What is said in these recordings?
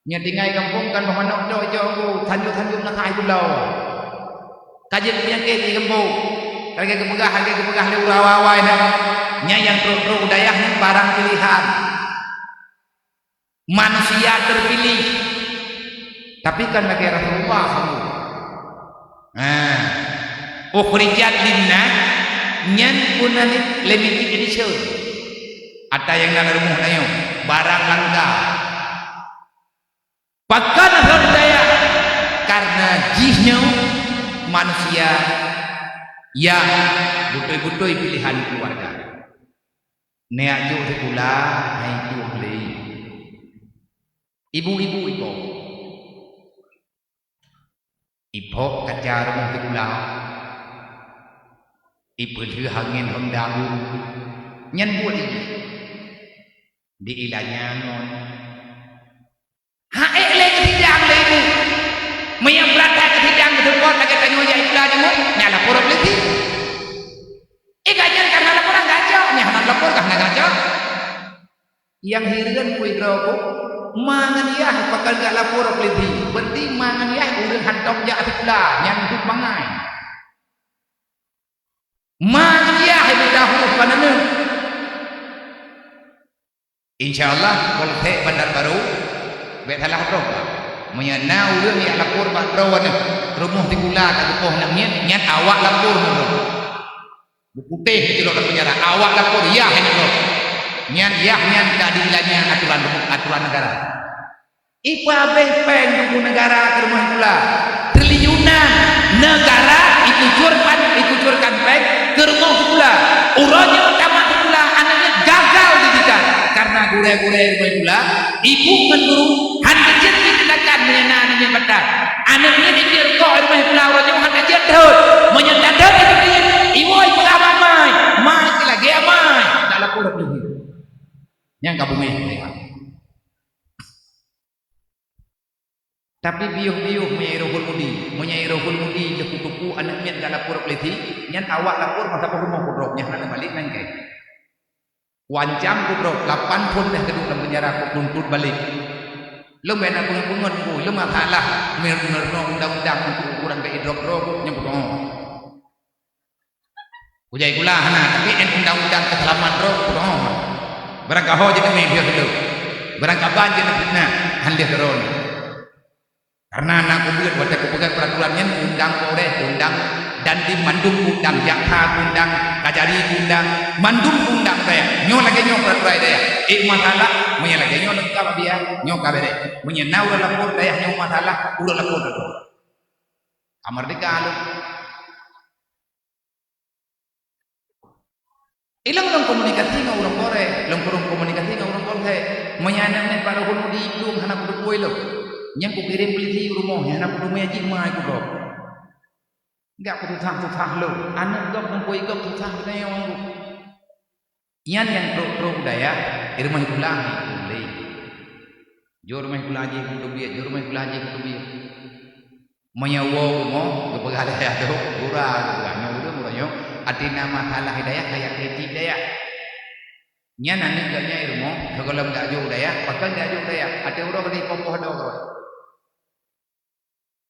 Nya tinggal kampung kan pamanok do jo tanjung-tanjung nak hai pulau. Kajian penyakit di kampung. Harga kepegah le urawawai dah. Nya yang pro budaya barang pilihan. Manusia terpilih. Tapi kan bagi Rasulullah kamu. Ukhrijat linnas nyan punani limited edition. Ada yang dalam rumah nayo barang langka. Pakan budaya karena jihnya manusia yang betul-betul pilihan keluarga. Nek jo sekula hai tu beli. Ibu-ibu ibu. Ibu kaca rumah sekula. Ibu tu hangin hondang. Nyan buat ini. Di ilahnya non. Hae le ketidang le ibu. Maya berada ketidang ketepot lagi tanyo ya ilah jemu. Nyala porok lagi. Ganyan karena lapor ang gajo. Nya lapor karena gajo. Yang hirian ku idraku. Mangan ya pakal gak lapor lagi. Berarti mangan ya urang hantok ja atipla yang duk mangai. Mangan ya ibu dahulu panana. Insyaallah kalau teh bandar baru betalah bro. Menyana urang ya lapor bak bro wana. Rumah tikula ka poh namnya nyan awak lapor bro. Putih itu loh penjara awak lapor ya hanya loh nyan keadilannya aturan negara ipa bepeng tunggu negara ke rumah pula triliunan negara ikucurkan peng ke rumah pula uranya utama pula anaknya gagal didikan karena gure-gure rumah pula ibu mengguru handajet ditindakan menyana anaknya batal anaknya dikir kok rumah pula uranya handajet daud menyendadat itu dia ibu pengamai mati lagi amai tak laku lagi yang kabungnya tapi biuh-biuh menyai rohul mudi jeku-jeku anaknya tak laku lagi nyan awak lapor masa rumah kudroknya nak balik nang ke wancam kudrok 8 pun dah kedua dalam penjara aku tuntut balik lu main bungun ku lu masalah menerno undang-undang untuk kurang ke idrok-drok yang kudrok Ujai gula hana tapi undang-undang keselamatan roh kurang. Barang kau jadi media dulu. Barang kaban jadi fitnah handih terus. Karena anak kubuat buat aku pegang peraturannya undang boleh undang dan di mandum undang jaksa undang kajari undang mandum undang saya. Nyo lagi nyo peraturan saya. Masalah punya lagi nyo lengkap dia nyo kabere. Punya naura lapor saya nyo masalah udah lapor. Kamar dikalu. Ilang lang komunikasi nga urang kore, lang kurang komunikasi nga urang kore. Mayanam na para ko di ilong hanap ko ko ilo. Nyang ko kirim polisi rumah, hanap ko may ajik mai ko do. Enggak ko tutang lo. Anak gop ng koy gop tutang na yung ko. Yan yang pro budaya, irmah kulahi kulay. Jor may kulaji ko dubiya, jor may kulaji ko dubiya. Mayawo mo, kapag halaya do, ura, nyo. Atina masalah hidayah kayak hidayah. Nya nani gaknya ilmu, kalau enggak jauh daya, pakal enggak jauh daya. Ada orang di popoh ada orang.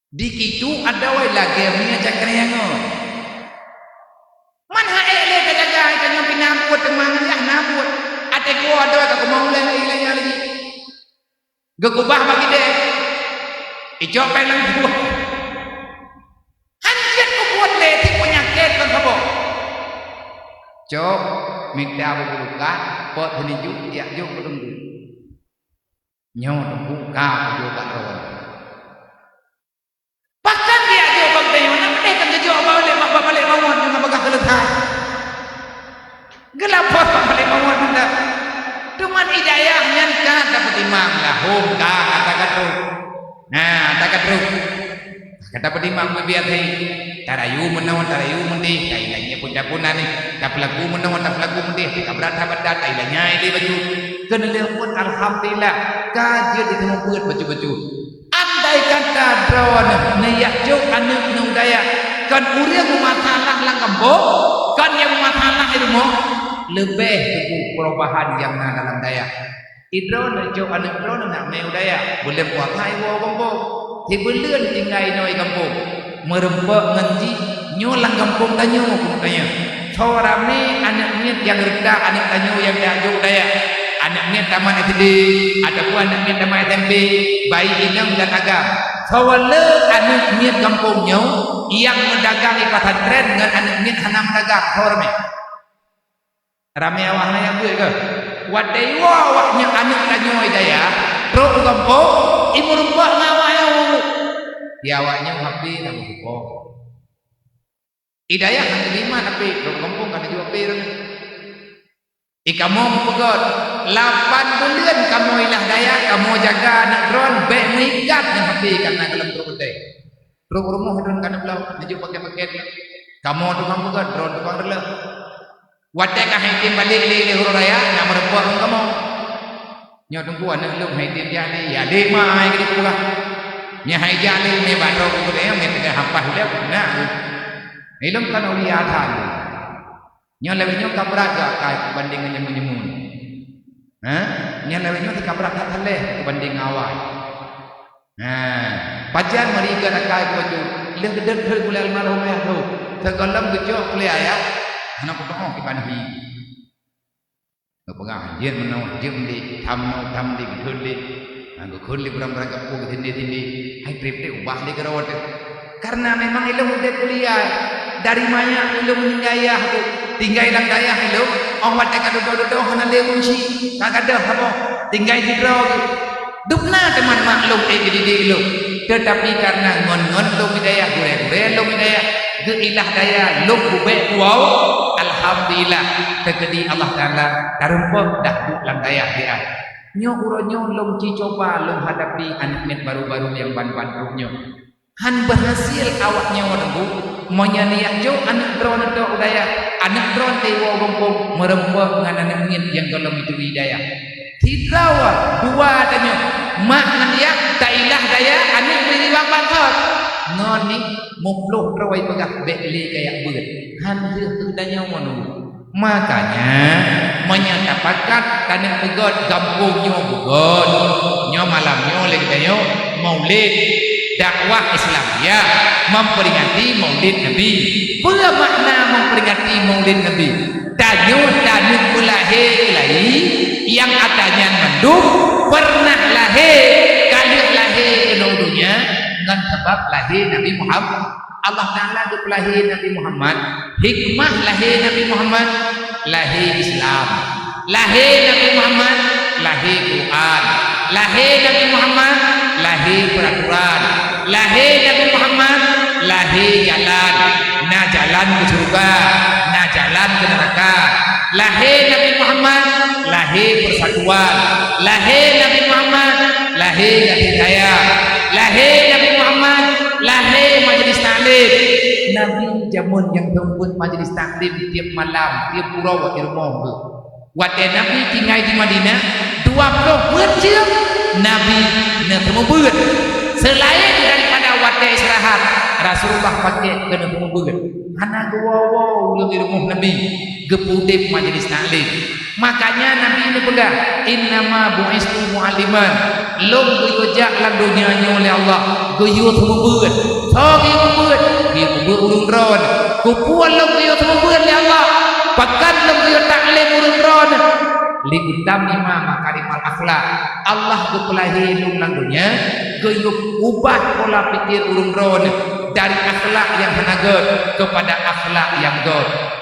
Di kitu ada wai lagi punya cakriango. Man haele kadaga kanyo pinambut teman ya nambut. Ate ko ada ka mau lain ilanya lagi. Gegubah bagi deh. Ijo pelang buah. Hanjat ko buat leti penyakit kan sabo. Cok minta buka pot henijuk ya juk tunggu nyo buka juga rawan bahkan dia juk bang nak deh kan juk balik mawon dengan bagah kelethai gelap balik mawon benda cuman hidayahnya kan dapat imam lahum ka kata-kata nah kata-kata kata pedimang biar tarayu menawan tarayu mendih kailanya punca-punca ni kapelaku menawan kapelaku mendih kabrat habadat kailanya ini baju kenal pun alhamdulillah kajian ditemu buat baju-baju andai kata drawan nayak jok anu nudaya kan uriang masalah lang kambo kan yang masalah ilmu lebih perubahan yang dalam daya idron jo anak drone nak meo daya boleh buat hai wo kampung thì bữa lươn thì ngày noi kampung merempek nganji nyolang kampung tanyo tanya seorang ni anaknya yang rendah anak tanyo yang jauh daya anaknya taman SD ataupun anaknya taman SMP bayi ilmu dan agam sawale anaknya kampungnya yang mendagang di pesantren dengan anaknya hanam dagang horme ramai awaknya yang gue ke wadai awaknya anak tanyo daya pro kampung ibu rumah ngawanya ya awaknya happy dan bersyukur hidayah kan terima tapi pro kampung kan juga pirang kamu pegot 8 bulan kamu ilah daya kamu jaga anak drone baik mengikat yang happy karena dalam terpetai pro rumah drone kan belau naju pakai kamu tukang pegot drone tukang rela wadai kah hitim balik le huru raya nak merepot kamu nyo tunggu anak lu hitim jani ya dek mai ke pula nya hai jani ni baro ko le me te hapah le na ilmu kan ulia than nyo lebih nyo kabrak kai banding dengan menyemun nya lebih nyo kabrak tak leh banding awal pajan mari ke kai ko ju le gedek thul kulal marhum ya tu tergolam gejo kule ayat anak ko ho ki ban hi pegang jen menau jem di tham di khul di anggo khul di beram-beram kapu ke tindi hai trip di ubah di kerawat karena memang ilmu de kuliah dari mana ilmu daya tu tinggal lang daya ilmu orang wat ka do hana le kunci kagada apa tinggal di draw dupna teman maklum jadi ilmu tetapi karena ngon lu hidayah gure lu hidayah ke ilah daya lu bubek wow alhamdulillah tegedi Allah Taala tarumpa dah lang daya dia nyo uronyo lom ci coba lom hadapi anak baru-baru yang ban-ban ruhnya han berhasil awaknya warbu menyaniak jo anak drone do udaya anak drone tewo gompong merempok dengan anak yang dalam itu hidayah tidawa dua tanya mak dia tak ilah daya anak beri bang bantot ngoni mupluh rawai pegah bekli kayak beut han tu danya monu makanya menyatakan tanah pegot gampungnya bugon nyo malamnya lagi tanya maulid dakwah Islam ya memperingati maulid Nabi pula makna memperingati maulid Nabi tanya pulahe ilahi yang katanya mendung pernah lahir kali lahir ke dunia dengan sebab lahir Nabi Muhammad Allah Ta'ala itu lahir Nabi Muhammad hikmah lahir Nabi Muhammad lahir Islam lahir Nabi Muhammad lahir Quran lahir Nabi Muhammad lahir peraturan lahir Nabi Muhammad lahir jalan nah jalan ke surga nah jalan ke neraka lahir Nabi Muhammad lahir persatuan lahir Nabi Muhammad lahir hidayah lahir Nabi Muhammad lahir majlis taklim Nabi jamun yang tembus majlis taklim tiap malam tiap pura di rumah waktu Nabi tinggal di Madinah 20 jam Nabi nak membuat selain daripada waktu istirahat Rasulullah pakai kena membuat hana wow di rumah Nabi gepudip majlis taklim makanya Nabi ini pegang innama bu'istu mu'alliman lom gojak lang dunia oleh Allah goyo membuat so membuat dia membuat urung ron kupuan lom goyo membuat oleh Allah pakan lom goyo taklim urung ron liutam imam makarimal akhlak Allah kepelahi lum lang dunia goyo ubah pola pikir urung ron dari akhlak yang hanagot kepada akhlak yang god